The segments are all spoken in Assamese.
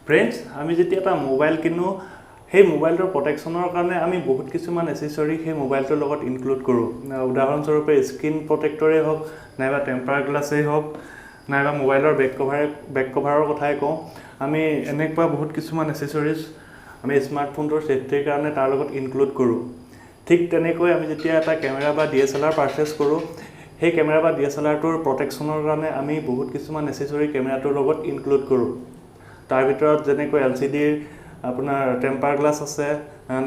ফ্ৰেন্ডছ আমি যেতিয়া এটা মোবাইল কিনো সেই মোবাইলটোৰ প্ৰটেকশ্যনৰ কাৰণে আমি বহুত কিছুমান এসেসৰি সেই মোবাইলটোৰ লগত ইনক্লুড কৰোঁ উদাহৰণস্বৰূপে স্ক্ৰীন প্ৰটেক্টৰে হওক নাইবা টেম্পাৰ গ্লাছেই হওক নাইবা মোবাইলৰ বেক কভাৰৰ কথাই কওঁ আমি এনেকুৱা বহুত কিছুমান এসেসৰিজ আমি স্মাৰ্টফোনটোৰ সেফটিৰ কাৰণে তাৰ লগত ইনক্লুড কৰোঁ ঠিক তেনেকৈ আমি যেতিয়া এটা কেমেৰা বা DSLR পাৰচেজ কৰোঁ সেই কেমেৰা বা DSLRটোৰ প্ৰটেকশ্যনৰ কাৰণে আমি বহুত কিছুমান এসেসৰি কেমেৰাটোৰ লগত ইনক্লুড কৰোঁ তাৰ ভিতৰত যেনেকৈ LCDৰ আপোনাৰ টেম্পাৰ গ্লাছ আছে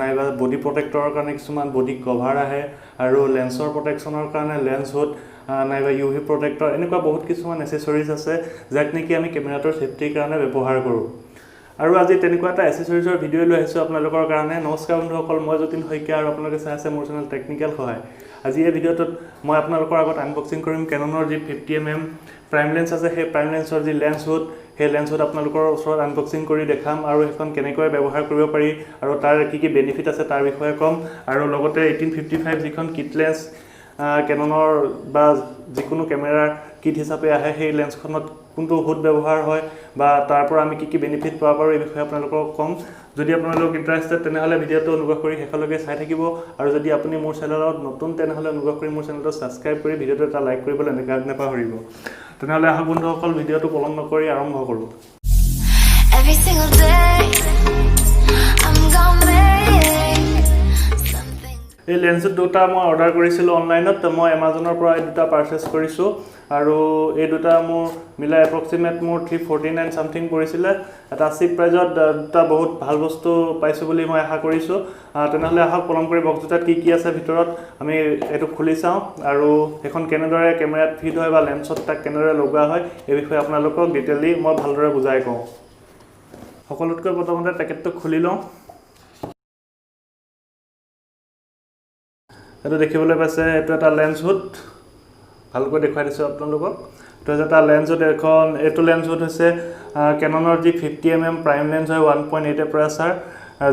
নাইবা বডি প্ৰটেক্টৰৰ কাৰণে কিছুমান বডি কভাৰ আহে আৰু লেন্সৰ প্ৰটেকশ্যনৰ কাৰণে লেন্স হুড নাইবা UV প্ৰটেক্টৰ এনেকুৱা বহুত কিছুমান এসেসৰিজ আছে যাক নেকি আমি কেমেৰাটোৰ সেফটিৰ কাৰণে ব্যৱহাৰ কৰোঁ আৰু আজি তেনেকুৱা এটা এসেসৰিজৰ ভিডিও লৈ আহিছো আপোনালোকৰ কাৰণে নমস্কাৰ বন্ধুসকল মই যতীন শইকীয়া আৰু আপোনালোকে চাই আছে মোৰ চেনেল টেকনিক্যাল সহায় আজি এই ভিডিওটোত মই আপোনালোকৰ আগত আনবক্সিং কৰিম Canonৰ যি 50mm প্ৰাইম লেন্স আছে সেই প্ৰাইম লেন্সৰ যি লেন্স হুড সেই লেন্স হুড আপোনালোকৰ ওচৰত আনবক্সিং কৰি দেখাম আৰু এখন কেনেকৈ ব্যৱহাৰ কৰিব পাৰি আৰু তাৰ কি বেনিফিট আছে তাৰ বিষয়ে কম আৰু লগতে 1855 যিখন কিট লেন্স Canonৰ বা যিকোনো কেমেৰাৰ কিট হিচাপে আহে সেই লেন্সখনত কোনটো হুড ব্যৱহাৰ হয় বা তাৰ পৰা আমি কি বেনিফিট পাব পাৰো এই বিষয়ে আপোনালোকক কম যদি আপোনালোক ইন্টাৰেষ্টেড তেনেহলে ভিডিওটো অনুগ্ৰহ কৰি শেষলৈকে চাই থাকিব আৰু যদি আপুনি মোৰ চেনেলত নতুন তেনেহলে অনুগ্ৰহ কৰি মোৰ চেনেলটো সাবস্ক্ৰাইব কৰি ভিডিওটো এটা লাইক কৰিবলৈ নাপাহৰিব তেনেহলে আহক বন্ধুসকল ভিডিওটো পলম নকৰি আৰম্ভ কৰো Every single day I'm gonna make something এই লেন্স দুটা মই অৰ্ডাৰ কৰিছিলো অনলাইনত মই Amazonৰ পৰা এই দুটা পাৰচেজ কৰিছো আৰু এই দুটা মোৰ মিলাই এপ্ৰক্সিমেট মোৰ 349 সামথিং পৰিছিলে এটা চিপ প্ৰাইজত দুটা বহুত ভাল বস্তু পাইছো বুলি মই আশা কৰিছো তেনেহলে আহক পলম কৰি বক্স দুটাত কি আছে ভিতৰত আমি এটো খুলি চাওঁ আৰু এখন কেনেদৰে কেমেৰাত ফিট হয় বা লেন্সত তাক কেনেদৰে লগোৱা হয় এই বিষয়ে আপোনালোকক ডিটেইলি মই ভালদৰে বুজাই কওঁ সকলোতকৈ প্ৰথমতে পেকেটটো খুলি লওঁ এটো দেখিবলৈ পাইছে এটো এটা লেন্স হুড ভালকৈ দেখাই দিছো আপোনালোকক তো এটা লেন্স হুড এখন এটো লেন্স হুড হৈছে Canonৰ যি 50mm প্ৰাইম লেন্স হয় 1.8 এপাৰ্চাৰ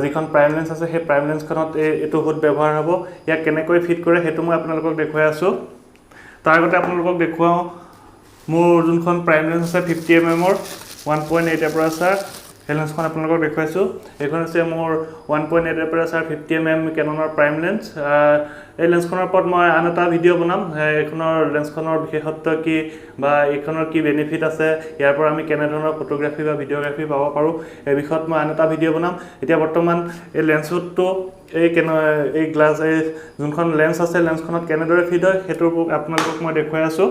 যিখন প্ৰাইম লেন্স আছে সেই প্ৰাইম লেন্সখনত এটো হুড ব্যৱহাৰ হ'ব ইয়াক কেনেকৈ ফিট কৰে হেতু মই আপোনালোকক দেখাই আছো তাৰ আগতে আপোনালোকক দেখুৱাও মোৰ যোনখন প্ৰাইম লেন্স আছে 50mm ৰ 1.8 এপাৰ্চাৰ এই লেন্সখন আপোনালোকক দেখাইছো এখন আছে মোৰ 1.8 এপাৰ্চাৰ 50mm Canonৰ প্ৰাইম লেন্স এই লেন্সখনৰ ওপৰত মই আন এটা ভিডিও বনাম এইখনৰ লেন্সখনৰ বিশেষত্ব কি বা এইখনৰ কি বেনিফিট আছে ইয়াৰ পৰা আমি কেনে ধৰণৰ ফটোগ্ৰাফি বা ভিডিওগ্ৰাফি পাব পাৰো এই বিষয়ত মই আন এটা ভিডিও বনাম এতিয়া বৰ্তমান এই লেন্স হুডটো এই গ্লাছ এই যোনখন লেন্স আছে লেন্সখনত কেনেদৰে ফিট হয় হেতু আপোনালোকক মই দেখাই আছো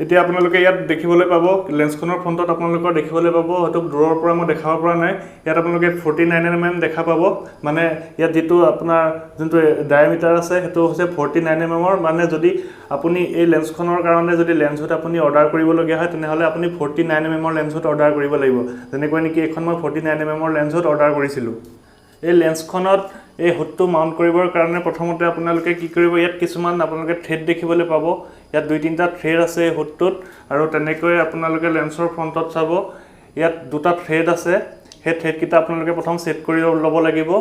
এতিয়া আপোনালোকে ইয়াত দেখিবলৈ পাব লেন্সখনৰ ফ্ৰণ্টত আপোনালোকৰ দেখিবলৈ পাব হয়তো দূৰৰ পৰা মই দেখাব পৰা নাই ইয়াত আপোনালোকে 49mm দেখা পাব মানে ইয়াত যেটো আপোনাৰ যোনটো ডায়ামিটাৰ আছে হেতু হৈছে 49mm ৰ মানে যদি আপুনি এই লেন্সখনৰ কাৰণে যদি লেন্স হুড আপুনি অৰ্ডাৰ কৰিব লগিয়া হয় তেনেহলে আপুনি 49mm ৰ লেন্স হুড অৰ্ডাৰ কৰিব লাগিব যেনেকৈ নেকি এখন মই 49mm ৰ লেন্স হুড অৰ্ডাৰ কৰিছিলো এই লেন্সখনত এই হুডটো মাউন্ট কৰিবৰ কাৰণে প্ৰথমতে আপোনালোকে কি কৰিব ইয়াত কিছুমান আপোনালোকে থ্ৰেড দেখিবলৈ পাব ইয়াত দুই তিনটা থ্ৰেড আছে হুডটোত আৰু তেনেকৈ আপোনালোকে লেন্সৰ ফ্ৰণ্টত চাব ইয়াত দুটা থ্ৰেড আছে হে থ্ৰেড কিটা আপোনালোকে প্ৰথম সেট কৰি ল'ব লাগিব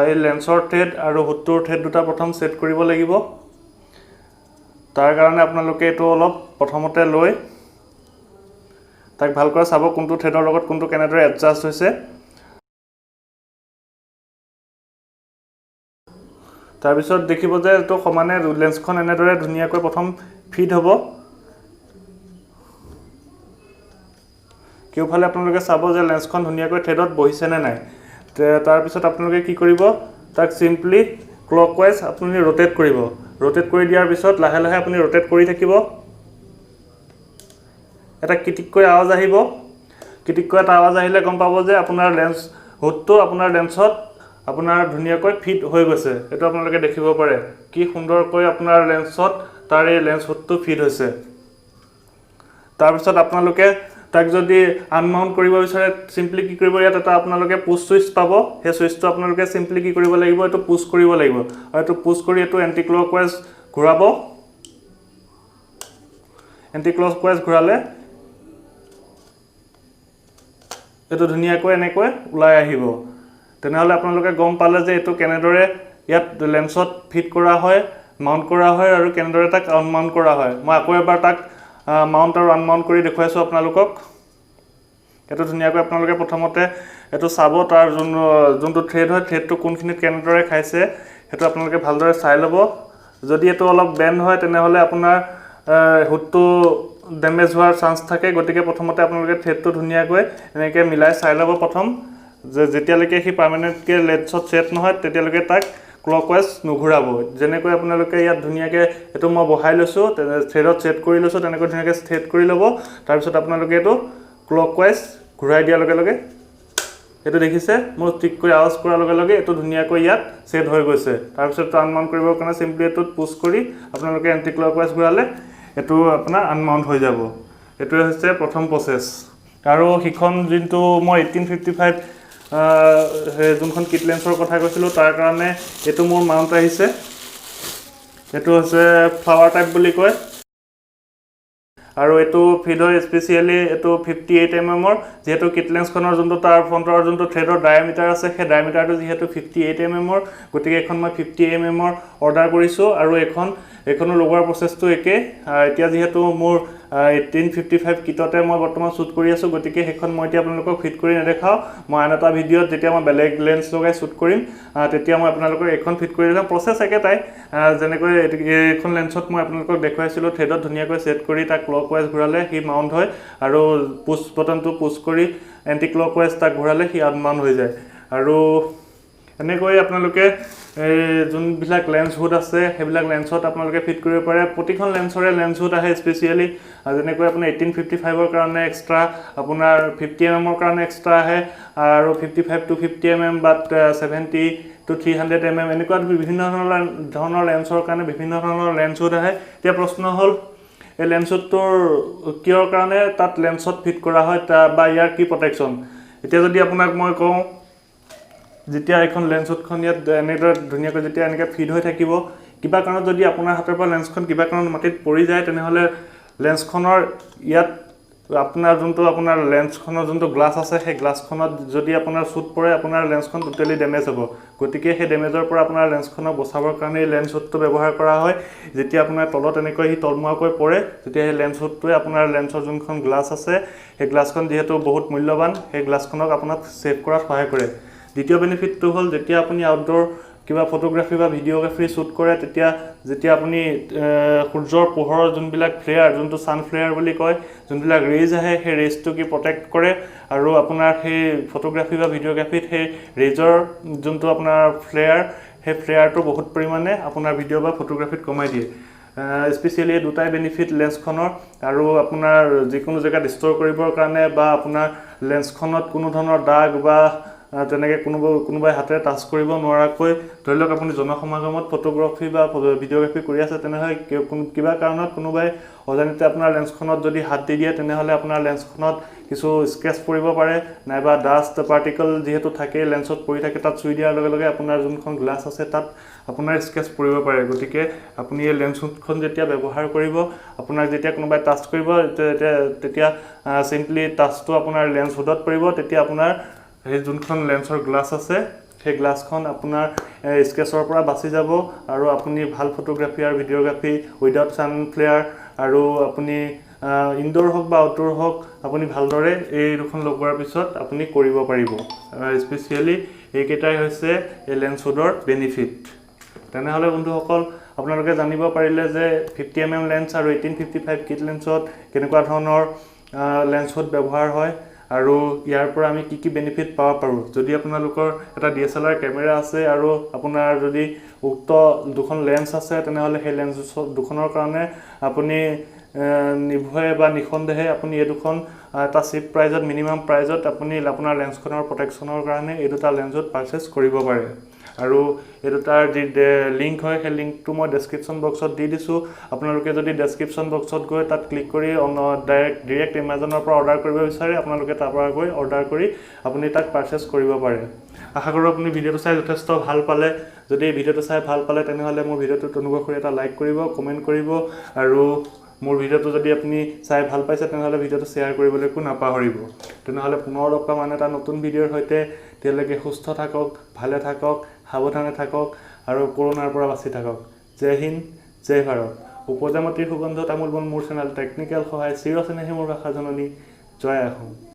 এই লেন্সৰ থ্ৰেড আৰু হুডটোৰ থ্ৰেড দুটা প্ৰথম সেট কৰিব লাগিব তাৰ কাৰণে আপোনালোকে এটো অলপ প্ৰথমতে লৈ তাক ভালকৈ চাব কোনটো থ্ৰেডৰ লগত কোনটো কেনেদৰে এডজাস্ট হৈছে তাৰ পিছত দেখিব যে এটো সমানে লেন্সখন এনেদৰে ধুনিয়াকৈ প্ৰথম ফিট হ'ব কিউফালে আপোনালোকে চাব যে লেন্সখন ধুনিয়াকৈ থ্ৰেডত বহিছে নে নাই তাৰ পিছত আপোনালোকে কি কৰিব তাক সিম্পলি ক্লকৱাইজ আপুনি rotate কৰিব rotate কৰি দিয়াৰ পিছত লাহে লাহে আপুনি rotate কৰি থাকিব এটা কিটিককৈ আৱাজ আহিব কিটিককৈ এটা আৱাজ আহিলে গম পাব যে আপোনাৰ লেন্স হুডটো আপোনাৰ লেন্সত আপোনাৰ ধুনিয়াকৈ ফিট হৈ গৈছে এটো আপোনালোকে দেখিব পাৰে কি সুন্দৰকৈ আপোনাৰ লেন্সত তাৰ এই লেন্স হুডটো ফিট হৈছে তাৰ পিছত আপোনালোকে তাক যদি আনমাউন্ট কৰিব বিচাৰে সিম্পলি কি কৰিব ইয়াত এটা আপোনালোকে পুশ সুইচ পাব হে সুইচটো আপোনালোকে সিম্পলি কি কৰিব লাগিব এটো পুশ কৰিব লাগিব আৰু এটো পুশ কৰি এটো এন্টি ক্লকৱাইজ ঘূৰাব এন্টি ক্লকৱাইজ ঘূৰালে এটো ধুনিয়াকৈ এনেকৈ ওলাই আহিব তেনেহলে আপোনালোকে গম পালে যে এটো কেনেদৰে ইয়াত লেন্সত ফিট কৰা হয় মাউন্ট কৰা হয় আৰু কেনেদৰে তাক আনমাউন্ট কৰা হয় মই আকৌ এবাৰ তাক মাউন্ট আৰু আনমাউন্ট কৰি দেখুৱাইছো আপোনালোকক এটো ধুনিয়াকৈ আপোনালোকে প্ৰথমতে এটো চাব তাৰ যোনটো থ্ৰেড হয় থ্ৰেডটো কোনখিনিত কেনেদৰে খাইছে হেতু আপোনালোকে ভালদৰে চাই ল'ব যদি এটো অলপ বেন্ড হয় তেনেহলে আপোনাৰ হুডটো ড্যামেজ হোৱাৰ চান্স থাকে গতিকে প্ৰথমতে আপোনালোকে থ্ৰেডটো ধুনিয়াকৈ এনেকৈ মিলাই চাই ল'ব প্ৰথম যে যেতিয়ালৈকে হি পাৰ্মানেন্টলি লেন্সত সেট নহয় তেতিয়ালৈকে তাক ক্লকৱাইজ নুঘুৰাব যেনেকৈ আপোনালোকে ইয়াত ধুনিয়াকৈ এটো মই বহাই লৈছো থ্ৰেডত সেট কৰি লৈছো তেনেকৈ ধুনিয়াকৈ সেট কৰি ল'ব তাৰ পিছত আপোনালোকে এটো ক্লকৱাইজ ঘুৰাই দিয়াৰ লগে লগে এটো দেখিছে মই ঠিক কৰি আউজ কৰাৰ লগে লগে এটো ধুনিয়াকৈ ইয়াত সেট হৈ গৈছে তাৰ পিছত আনমাউন্ট কৰিবৰ কাৰণে সিম্পলি এটোত পুশ কৰি আপোনালোকে এন্টি ক্লকৱাইজ ঘুৰালে এটো আপোনাৰ আনমাউন্ট হৈ যাব এটো হৈছে প্ৰথম প্ৰসেস আৰু হিখন যোনটো মই 1855 যোনখন কিট লেন্সৰ কথা কৈছিলো তাৰ কাৰণে এটো মোৰ মাউন্ট আহিছে এটো হৈছে ফ্লাৱাৰ টাইপ বুলি কয় আৰু এটো ফিড হয় স্পেশালি এটো 58 mm ৰ যেহেতু কিট লেন্সখনৰ যোনটো তাৰ ফ্ৰন্টৰ যোনটো থ্ৰেডৰ ডায়ামিটাৰ আছে সেই ডায়ামিটাৰটো যেহেতু 58 mm ৰ গতিকে এখন মই 50 mm ৰ অৰ্ডাৰ কৰিছো আৰু এখনো লগোৱাৰ প্ৰচেছটো একে এতিয়া যেহেতু মোৰ 1855 কিটতে মই বৰ্তমান শুট কৰি আছো গতিকে হেখন মই এতিয়া আপোনালোকক ফিট কৰি নেদেখাও মই আনটা ভিডিঅত যেতিয়া মই বেলেগ লেন্স লগাই শুট কৰিম তেতিয়া মই আপোনালোকক এখন ফিট কৰি দিম প্ৰচেছ একেটাই যেনেকৈ এখন লেন্সত মই আপোনালোকক দেখুৱাইছিলো থ্ৰেডত ধুনিয়াকৈ সেট কৰি তা ক্লকৱাইজ ঘুৰালে হি মাউন্ট হয় আৰু পুশ বটনটো পুশ কৰি এন্টি ক্লকৱাইজ তা ঘুৰালে হি আনমাউন্ট হৈ যায় আৰু এনেকৈ আপোনালোকে যোনবিলাক লেন্স হুড আছে হেবিলাক লেন্সত আপোনালোকে ফিট কৰিব পাৰে প্ৰতিখন লেন্সৰে লেন্স হুড আহে স্পেশালি যেনেকৈ আপোনাৰ 1855 ৰ কাৰণে এক্সট্ৰা আপোনাৰ 50 mm ৰ কাৰণে এক্সট্ৰা আহে আৰু 55 to 50 mm but 70 to 300 mm এনেকুৱা বিভিন্ন ধৰণৰ লেন্সৰ কাৰণে বিভিন্ন ধৰণৰ লেন্স হুড আহে এতিয়া প্ৰশ্ন হ'ল এই লেন্সটোৰ কিয়ৰ কাৰণে তাত লেন্সত ফিট কৰা হয় বা ইয়াৰ কি প্ৰটেকচন এতিয়া যদি আপোনাক মই কওঁ যেতিয়া এখন লেন্সখন ইয়াত এনেদৰে ধুনিয়াকৈ যেতিয়া এনেকৈ ফিট হৈ থাকিব কিবা কাৰণত যদি আপোনাৰ হাতৰ পৰা লেন্সখন কিবা কাৰণত মাটিত পৰি যায় তেনেহলে লেন্সখনৰ ইয়াত আপোনাৰ লেন্সখনৰ যোনটো গ্লাছ আছে সেই গ্লাছখনত যদি আপোনাৰ শুট পৰে আপোনাৰ লেন্সখন টোটালি ড্যামেজ হ'ব গতিকে সেই ড্যামেজৰ পৰা আপোনাৰ লেন্সখনক বচাবৰ কাৰণে লেন্স হুডটো ব্যৱহাৰ কৰা হয় যেতিয়া আপোনাৰ তলত এনেকৈ হি তলমুৱাকৈ পৰে তেতিয়া সেই লেন্স হুডটোৱে আপোনাৰ লেন্সৰ যোনখন গ্লাছ আছে সেই গ্লাছখন যেহেতু বহুত মূল্যৱান সেই গ্লাছখনক আপোনাক সেভ কৰাত সহায় কৰে দ্বিতীয় বেনিফিটটো হ'ল যেতিয়া আপুনি আউটডোৰ কিবা ফটোগ্ৰাফি বা ভিডিওগ্ৰাফি শুট কৰে যেতিয়া আপুনি সূৰ্যৰ পোহৰৰ যোনবিলাক ফ্লেয়াৰ যোনটো সান ফ্লেয়াৰ বুলি কয় যোনবিলাক ৰেজ আহে সেই ৰেজটো কি প্ৰটেক্ট কৰে আৰু আপোনাৰ সেই ফটোগ্ৰাফি বা ভিডিওগ্ৰাফিত সেই ৰেজৰ যোনটো আপোনাৰ ফ্লেয়াৰ সেই ফ্লেয়াৰটো বহুত পৰিমাণে আপোনাৰ ভিডিও বা ফটোগ্ৰাফিত কমাই দিয়ে স্পেশালি দুটাই বেনিফিট লেন্সখনৰ আৰু আপোনাৰ যিকোনো জায়গাত ষ্টৰ কৰিবৰ কাৰণে বা আপোনাৰ লেন্সখনত কোনো ধৰণৰ দাগ বা তেনেকৈ কোনোবাই হাতেৰে টাচ কৰিব নোৱাৰাকৈ ধৰি লওক আপুনি জনসমাগমত ফটোগ্ৰাফি বা ভিডিওগ্ৰাফি কৰি আছে তেনেহলে কিবা কাৰণত কোনোবাই অজানিতে আপোনাৰ লেন্সখনত যদি হাত দি দিয়ে তেনেহলে আপোনাৰ লেন্সখনত কিছু স্কেচ পৰিব পাৰে নাইবা ডাষ্ট পাৰ্টিকল যেহেতু থাকে লেন্সত পৰি থাকে তাত চুই দিয়াৰ লগে লগে আপোনাৰ যোনখন গ্লাছ আছে তাত আপোনাৰ স্কেচ পৰিব পাৰে গতিকে আপুনি এই লেন্সখন যেতিয়া ব্যৱহাৰ কৰিব আপোনাৰ যেতিয়া কোনোবাই টাচ কৰিব তেতিয়া সিম্পলি টাচটো আপোনাৰ লেন্স হুডত পৰিব তেতিয়া আপোনাৰ এই যোনখন লেন্সৰ গ্লাছ আছে সেই গ্লাছখন আপোনাৰ স্কেচৰ পৰা বাচি যাব আৰু আপুনি ভাল ফটোগ্ৰাফি আৰু ভিডিওগ্ৰাফি উইদাউট সান ফ্লেয়াৰ আৰু আপুনি ইনডোৰ হওক বা আউটডোৰ হওক আপুনি ভালদৰে এই দুখন লগোৱাৰ পিছত আপুনি কৰিব পাৰিব স্পেশালি এইকেইটাই হৈছে এই লেন্স হুডৰ বেনিফিট তেনেহলে বন্ধুসকল আপোনালোকে জানিব পাৰিলে যে 50 mm লেন্স আৰু 1855 কিট লেন্সত কেনেকুৱা ধৰণৰ লেন্স হুড ব্যৱহাৰ হয় আৰু ইয়াৰ পৰা আমি কি বেনিফিট পাব পাৰো যদি আপোনালোকৰ এটা DSLR ক্যামেৰা আছে আৰু আপোনাৰ যদি উক্ত দুখন লেন্স আছে তেনেহলে সেই লেন্স দুখনৰ কাৰণে আপুনি নিভয়ে বা নিখন্দেহে আপুনি এই দুখন এটা চিপ প্ৰাইজত মিনিমাম প্ৰাইজত আপুনি আপোনাৰ লেন্সখনৰ প্ৰটেকচনৰ কাৰণে এই দুটা লেন্সত পাৰচেজ কৰিব পাৰে আৰু এই দুটাৰ যি লিংক হয় সেই লিংকটো মই ডেসক্ৰিপচন বক্সত দি দিছো আপোনালোকে যদি ডেসক্ৰিপচন বক্সত গৈ তাত ক্লিক কৰি ডাইৰেক্ট Amazonৰ পৰা অৰ্ডাৰ কৰিব বিচাৰে আপোনালোকে তাৰ পৰা গৈ অৰ্ডাৰ কৰি আপুনি তাক পাৰচেজ কৰিব পাৰে আশা কৰো আপুনি ভিডিওটো চাই যথেষ্ট ভাল পালে যদি ভিডিওটো চাই ভাল পালে তেনেহলে মোৰ ভিডিওটো অনুগ্ৰহ কৰি এটা লাইক কৰিব কমেন্ট কৰিব আৰু মোৰ ভিডিওটো যদি আপুনি চাই ভাল পাইছে তেনেহলে ভিডিওটো শেয়াৰ কৰিবলৈ কো নাপাহৰিব তেনেহলে পুনৰ লগ পাম এটা নতুন ভিডিওৰ সৈতে তেলৈকে সুস্থ থাকক ভালে থাকক সাৱধানে থাকক আৰু কৰোনাৰ পৰা বাচি থাকক জয় হিন্দ জয় ভাৰত উপজামতিৰ সুগন্ধ তামুল বন মোৰ চেনেল টেকনিক্যাল সহায় চিৰচেনেহি মোৰ ভাষা জননী জয় আহোম